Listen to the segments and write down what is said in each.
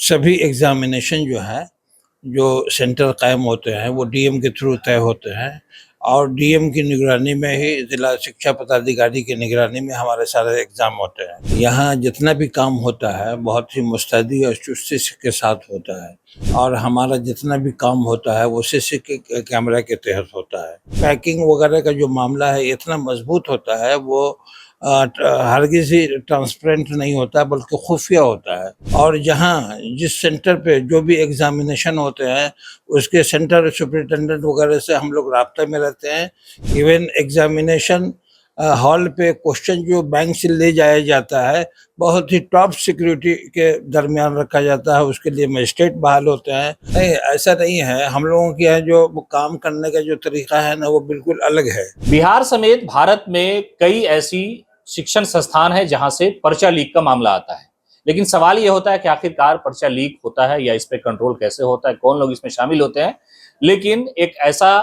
سبھی ایگزامینیشن جو ہے جو سینٹر قائم ہوتے ہیں وہ ڈی ایم کے تھرو طے ہوتے ہیں، اور ڈی ایم کی نگرانی میں ہی ضلع شکشا پدادھیکاری کی نگرانی میں ہمارے سارے ایگزام ہوتے ہیں۔ یہاں جتنا بھی کام ہوتا ہے بہت ہی مستعدی اور چستی کے ساتھ ہوتا ہے، اور ہمارا جتنا بھی کام ہوتا ہے وہ سی سی کے کیمرہ کے تحت ہوتا ہے۔ پیکنگ وغیرہ کا جو معاملہ ہے اتنا مضبوط ہوتا ہے، وہ ہرگز ہی ٹرانسپیرنٹ نہیں ہوتا بلکہ خفیہ ہوتا ہے، اور جہاں جس سینٹر پہ جو بھی ایگزامینیشن ہوتے ہیں اس کے سینٹر سپرنٹینڈنٹ وغیرہ سے ہم لوگ رابطہ میں رہتے ہیں۔ ایون ایگزامینیشن ہال پہ کوشچن جو بینک سے لے جایا جاتا ہے بہت ہی ٹاپ سیکیورٹی کے درمیان رکھا جاتا ہے، اس کے لیے مجسٹریٹ بحال ہوتے ہیں۔ نہیں، ایسا نہیں ہے، ہم لوگوں کی ہے جو کام کرنے کا جو طریقہ ہے نا وہ بالکل الگ ہے۔ بہار سمیت بھارت میں کئی ایسی شکشن سنستھان ہیں جہاں سے پرچہ لیک کا معاملہ آتا ہے، لیکن سوال یہ ہوتا ہے کہ آخرکار پرچہ لیک ہوتا ہے یا اس پہ کنٹرول کیسے ہوتا ہے، کون لوگ اس میں شامل ہوتے ہیں۔ لیکن ایک ایسا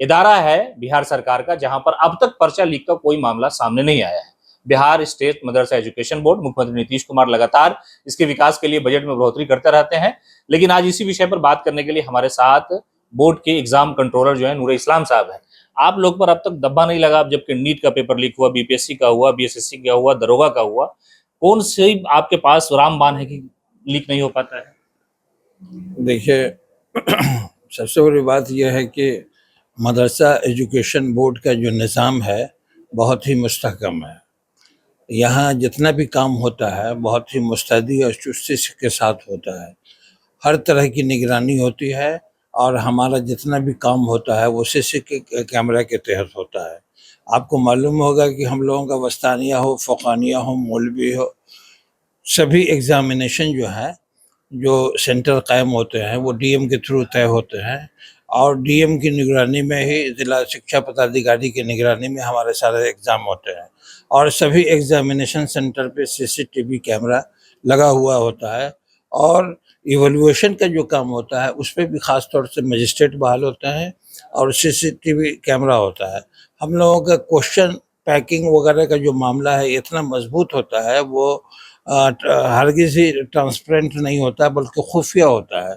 ادارہ ہے بہار سرکار کا جہاں پر اب تک پرچہ لیک کا کوئی معاملہ سامنے نہیں آیا ہے۔ بہار اسٹیٹ مدرسہ ایجوکیشن بورڈ، مکھیہ منتری نتیش کمار لگاتار اس کے وکاس کے لیے بجٹ میں بڑھوتری کرتے رہتے ہیں، لیکن آج اسی وشے پر بات کرنے کے لیے ہمارے ساتھ بورڈ کے ایگزام کنٹرولر جو ہیں نور اسلام صاحب ہیں۔ آپ لوگ پر اب تک دبا نہیں لگا، جبکہ نیٹ کا پیپر لیک ہوا، بی پی ایس سی کا ہوا، بی ایس ایس سی کا ہوا، دروگا کا ہوا، کون سی آپ کے پاس رام بان ہے کہ لیک نہیں ہو پاتا ہے؟ دیکھیے، سب سے بڑی بات یہ ہے کہ مدرسہ ایجوکیشن بورڈ کا جو نظام ہے بہت ہی مستحکم ہے۔ یہاں جتنا بھی کام ہوتا ہے بہت ہی مستعدی اور چستی کے ساتھ ہوتا ہے، ہر طرح کی نگرانی ہوتی ہے، اور ہمارا جتنا بھی کام ہوتا ہے وہ سی سی کے کیمرہ کے تحت ہوتا ہے۔ آپ کو معلوم ہوگا کہ ہم لوگوں کا وسطانیہ ہو، فوقانیہ ہو، مولوی ہو، سبھی ایگزامینیشن جو ہے جو سینٹر قائم ہوتے ہیں وہ ڈی ایم کے تھرو طے ہوتے ہیں، اور ڈی ایم کی نگرانی میں ہی ضلع شکشا پدادھیکاری کی نگرانی میں ہمارے سارے ایگزام ہوتے ہیں، اور سبھی ایگزامینیشن سینٹر پہ سی سی ٹی وی کیمرہ لگا ہوا ہوتا ہے، اور ایویلویشن کا جو کام ہوتا ہے اس پہ بھی خاص طور سے مجسٹریٹ بحال ہوتے ہیں اور سی سی ٹی وی کیمرہ ہوتا ہے۔ ہم لوگوں کا کوشچن پیکنگ وغیرہ کا جو معاملہ ہے اتنا مضبوط ہوتا ہے، وہ ہرگز ہی ٹرانسپیرنٹ نہیں ہوتا بلکہ خفیہ ہوتا ہے،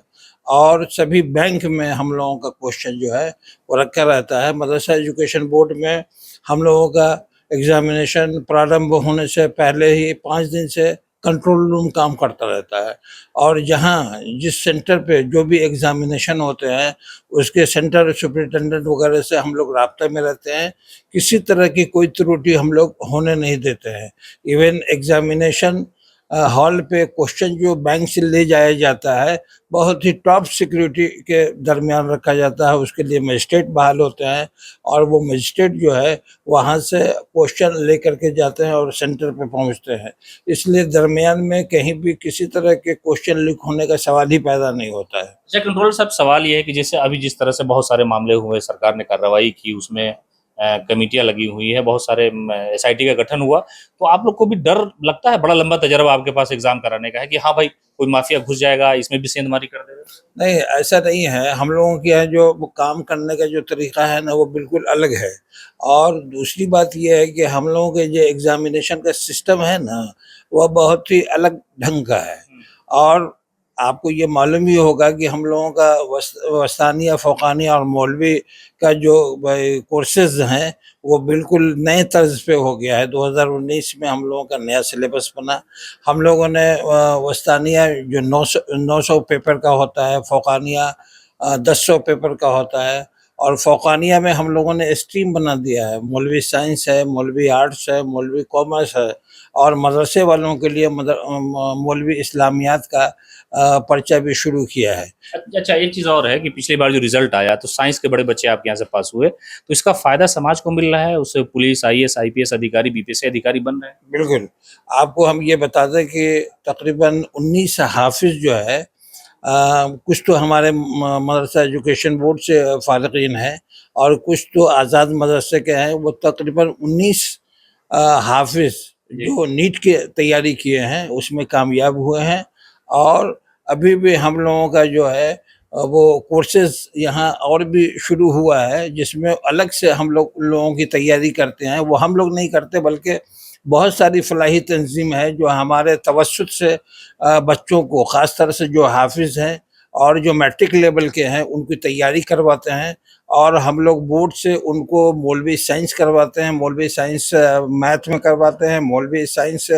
اور سبھی بینک میں ہم لوگوں کا کوشچن جو ہے وہ رکھا رہتا ہے۔ مدرسہ ایجوکیشن بورڈ میں ہم لوگوں کا ایگزامینیشن پرارمبھ ہونے سے پہلے ہی 5 دن سے کنٹرول روم کام کرتا رہتا ہے، اور جہاں جس سینٹر پہ جو بھی ایگزامینیشن ہوتے ہیں اس کے سینٹر سپرنٹینڈنٹ وغیرہ سے ہم لوگ رابطہ میں رہتے ہیں، کسی طرح کی کوئی ترٹی ہم لوگ ہونے نہیں دیتے ہیں۔ ایون ایگزامینیشن ہال پہ کوشچن جو بینک سے لے جایا جاتا ہے بہت ہی ٹاپ سیکیورٹی کے درمیان رکھا جاتا ہے، اس کے لیے مجسٹریٹ بحال ہوتے ہیں، اور وہ مجسٹریٹ جو ہے وہاں سے کوشچن لے کر کے جاتے ہیں اور سینٹر پہ پہنچتے ہیں، اس لیے درمیان میں کہیں بھی کسی طرح کے کوشچن لیک ہونے کا سوال ہی پیدا نہیں ہوتا ہے۔ اچھا کنٹرولر صاحب، سوال یہ ہے کہ جیسے ابھی جس طرح سے بہت سارے معاملے ہوئے، سرکار نے کارروائی کی، اس میں کمیٹیاں لگی ہوئی ہیں، بہت سارے ایس آئی ٹی کا گٹھن ہوا، تو آپ لوگ کو بھی ڈر لگتا ہے؟ بڑا لمبا تجربہ آپ کے پاس ایگزام کرانے کا ہے کہ ہاں بھائی کوئی مافیا گھس جائے گا، اس میں بھی سیندھ ماری کر دے گا؟ نہیں، ایسا نہیں ہے، ہم لوگوں کی ہے جو کام کرنے کا جو طریقہ ہے نا وہ بالکل الگ ہے، اور دوسری بات یہ ہے کہ ہم لوگوں کے جو ایگزامینیشن کا سسٹم ہے نا وہ بہت ہی الگ ڈھنگ کا ہے، اور آپ کو یہ معلوم ہی ہوگا کہ ہم لوگوں کا وسطانیہ، فوقانیہ اور مولوی کا جو کورسز ہیں وہ بالکل نئے طرز پہ ہو گیا ہے۔ 2019 میں ہم لوگوں کا نیا سلیبس بنا، ہم لوگوں نے وسطانیہ جو 900 پیپر کا ہوتا ہے، فوقانیہ 1000 پیپر کا ہوتا ہے، اور فوقانیہ میں ہم لوگوں نے اسٹریم بنا دیا ہے، مولوی سائنس ہے، مولوی آرٹس ہے، مولوی کامرس ہے، اور مدرسے والوں کے لیے مولوی اسلامیات کا پرچہ بھی شروع کیا ہے۔ اچھا ایک چیز اور ہے کہ پچھلی بار جو ریزلٹ آیا تو سائنس کے بڑے بچے آپ کے یہاں سے پاس ہوئے، تو اس کا فائدہ سماج کو مل رہا ہے، اس سے police, I S, I P S ادھیکاری، بی پی ایس سی ادھیکاری بن رہے ہیں؟ بالکل، آپ کو ہم یہ بتا دیں کہ تقریباً 19 حافظ جو ہے، کچھ تو ہمارے مدرسہ ایجوکیشن بورڈ سے فارغین ہیں اور کچھ تو آزاد مدرسے کے ہیں، وہ تقریباً 19 حافظ جو نیٹ کی تیاری کیے ہیں اس میں کامیاب ہوئے ہیں، اور ابھی بھی ہم لوگوں کا جو ہے وہ کورسز یہاں اور بھی شروع ہوا ہے، جس میں الگ سے ہم لوگوں کی تیاری کرتے ہیں، وہ ہم لوگ نہیں کرتے بلکہ بہت ساری فلاحی تنظیم ہے جو ہمارے توسط سے بچوں کو، خاص طور سے جو حافظ ہیں اور جو میٹرک لیول کے ہیں، ان کی تیاری کرواتے ہیں، اور ہم لوگ بورڈ سے ان کو مولوی سائنس کرواتے ہیں، مولوی سائنس میتھ میں کرواتے ہیں، مولوی سائنس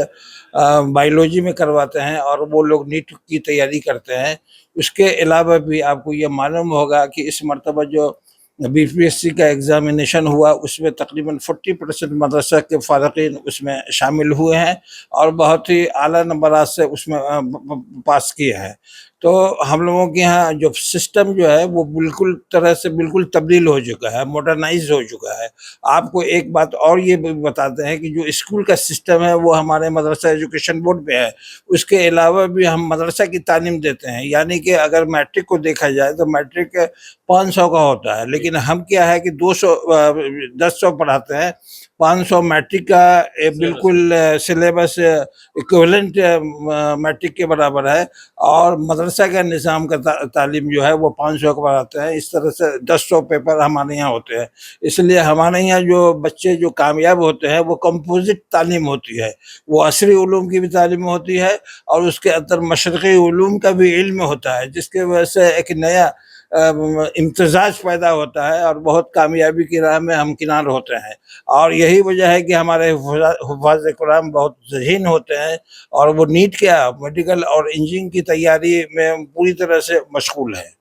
بائیولوجی میں کرواتے ہیں، اور وہ لوگ نیٹ کی تیاری کرتے ہیں۔ اس کے علاوہ بھی آپ کو یہ معلوم ہوگا کہ اس مرتبہ جو بی پی ایس سی کا ایگزامینیشن ہوا، اس میں تقریباً 40% مدرسہ کے فارغین اس میں شامل ہوئے ہیں، اور بہت ہی اعلیٰ نمبرات سے اس میں پاس کیے ہیں۔ تو ہم لوگوں کے یہاں جو سسٹم جو ہے وہ بالکل تبدیل ہو چکا ہے، ماڈرنائز ہو چکا ہے۔ آپ کو ایک بات اور یہ بتاتے ہیں کہ جو اسکول کا سسٹم ہے وہ ہمارے مدرسہ ایجوکیشن بورڈ پہ ہے، اس کے علاوہ بھی ہم مدرسہ کی تعلیم دیتے ہیں، یعنی کہ اگر میٹرک کو دیکھا جائے تو میٹرک 500 کا ہوتا ہے، لیکن ہم کیا ہے کہ 1000 پڑھاتے ہیں۔ 500 میٹرک کا بالکل سلیبس ایکویلنٹ میٹرک کے برابر ہے، اور مدرسہ کا نظام کا تعلیم جو ہے وہ 500 کا پڑھاتے ہیں۔ اس طرح سے 100 پیپر ہمارے یہاں ہوتے ہیں۔ اس لیے ہمارے یہاں جو بچے جو کامیاب ہوتے ہیں وہ کمپوزٹ تعلیم ہوتی ہے، وہ عصری علوم کی بھی تعلیم ہوتی ہے، اور اس کے اندر مشرقی علوم کا بھی علم ہوتا ہے، جس کی وجہ سے ایک نیا امتزاج پیدا ہوتا ہے، اور بہت کامیابی کی راہ میں ہمکنار ہوتے ہیں۔ اور یہی وجہ ہے کہ ہمارے حفاظ قرآن بہت ذہین ہوتے ہیں، اور وہ نیٹ کیا میڈیکل اور انجینئرنگ کی تیاری میں پوری طرح سے مشغول ہے۔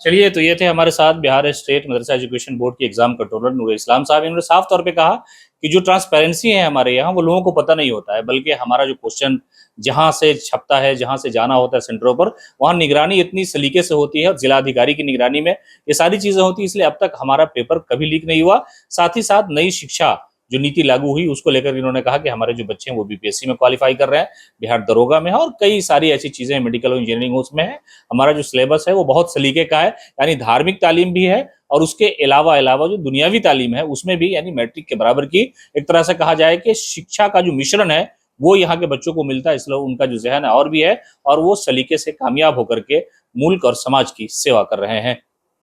چلیے، تو یہ تھے ہمارے ساتھ بہار اسٹیٹ مدرسہ ایجوکیشن بورڈ کے ایگزام کنٹرولر نور اسلام صاحب۔ انہوں نے صاف طور پہ کہا کہ جو ٹرانسپیرنسی ہے ہمارے یہاں، وہ لوگوں کو پتہ نہیں ہوتا ہے، بلکہ ہمارا جو کوشچن جہاں سے چھپتا ہے، جہاں سے جانا ہوتا ہے سینٹروں پر، وہاں نگرانی اتنی سلیقے سے ہوتی ہے، اور ضلع ادھیکاری کی نگرانی میں یہ ساری چیزیں ہوتی ہیں، اس لیے اب تک ہمارا پیپر کبھی لیک نہیں ہوا۔ ساتھ ہی ساتھ نئی شکشا جو نیتی لاگو ہوئی اس کو لے کر انہوں نے کہا کہ ہمارے جو بچے ہیں وہ بی پی ایس سی میں کوالیفائی کر رہے ہیں، بہار دروگا میں ہے، اور کئی ساری ایسی چیزیں میڈیکل اور انجینئرنگ اس میں ہے۔ ہمارا جو سلیبس ہے وہ بہت سلیقے کا ہے، یعنی دھارمک تعلیم بھی ہے، اور اس کے علاوہ جو دنیاوی تعلیم ہے اس میں بھی، یعنی میٹرک کے برابر کی ایک طرح سے کہا جائے کہ شکشا کا جو مشرن ہے وہ یہاں کے بچوں کو ملتا ہے، اس لیے ان کا جو ذہن ہے اور بھی ہے، اور وہ سلیقے سے کامیاب ہو کر کے ملک اور سماج کی سیوا کر رہے ہیں۔